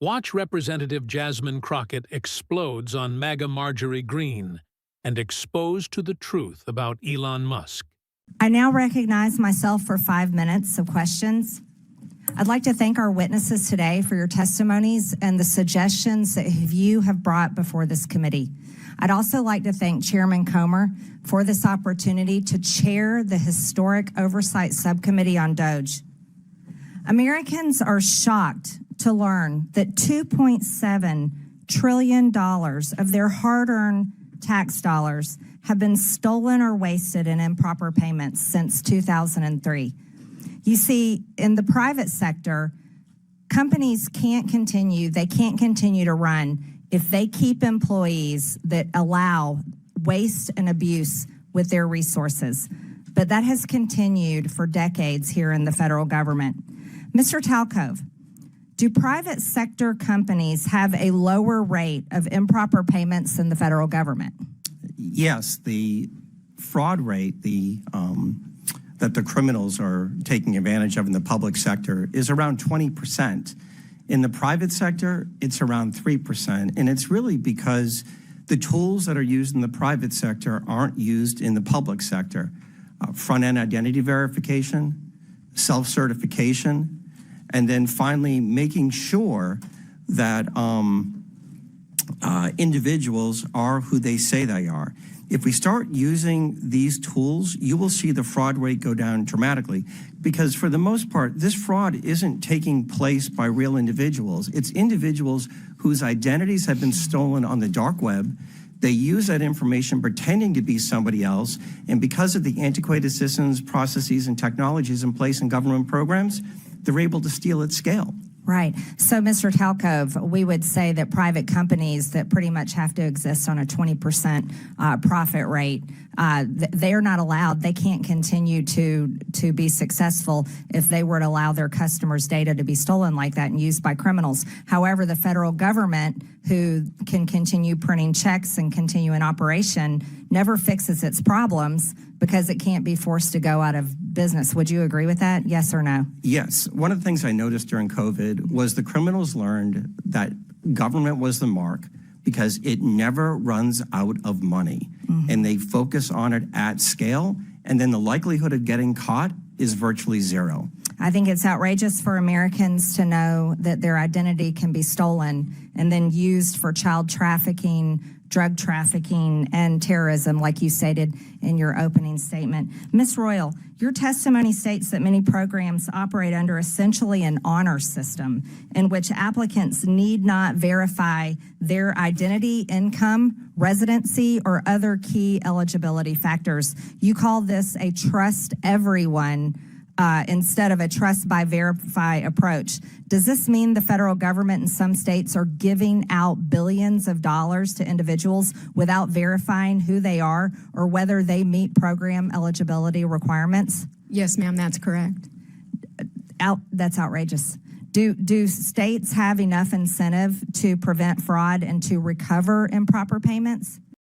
Watch Representative Jasmine Crockett explodes on MAGA Marjorie Greene and expose to the truth about Elon Musk. I now recognize myself for 5 minutes of questions. I'd like to thank our witnesses today for your testimonies and the suggestions that you have brought before this committee. I'd also like to thank Chairman Comer for this opportunity to chair the Historic Oversight Subcommittee on DOGE. Americans are shocked to learn that $2.7 trillion of their hard-earned tax dollars have been stolen or wasted in improper payments since 2003. You see, in the private sector, companies can't continue to run if they keep employees that allow waste and abuse with their resources. But that has continued for decades here in the federal government. Mr. Talcove, do private sector companies have a lower rate of improper payments than the federal government? Yes, the fraud rate that the criminals are taking advantage of in the public sector is around 20%. In the private sector, it's around 3%. And it's really because the tools that are used in the private sector aren't used in the public sector. Front-end identity verification, self-certification, and then finally making sure that individuals are who they say they are. If we start using these tools, you will see the fraud rate go down dramatically, because for the most part, this fraud isn't taking place by real individuals. It's individuals whose identities have been stolen on the dark web. They use that information pretending to be somebody else, and because of the antiquated systems, processes, and technologies in place in government programs, they're able to steal at scale. Right. So, Mr. Talcove, we would say that private companies that pretty much have to exist on a 20% profit rate, they are not allowed. They can't continue to be successful if they were to allow their customers' data to be stolen like that and used by criminals. However, the federal government, who can continue printing checks and continue in operation, never fixes its problems because it can't be forced to go out of business. Would you agree with that? Yes or no? Yes. One of the things I noticed during COVID was the criminals learned that government was the mark because it never runs out of money. And they focus on it at scale, and then the likelihood of getting caught is virtually zero. I think it's outrageous for Americans to know that their identity can be stolen and then used for child trafficking, drug trafficking, and terrorism, like you stated in your opening statement. Ms. Royal, your testimony states that many programs operate under essentially an honor system in which applicants need not verify their identity, income, residency, or other key eligibility factors. You call this a trust everyone instead of a trust by verify approach. Does this mean the federal government in some states are giving out billions of dollars to individuals without verifying who they are or whether they meet program eligibility requirements? Yes, ma'am, that's correct. That's outrageous. Do states have enough incentive to prevent fraud and to recover improper payments?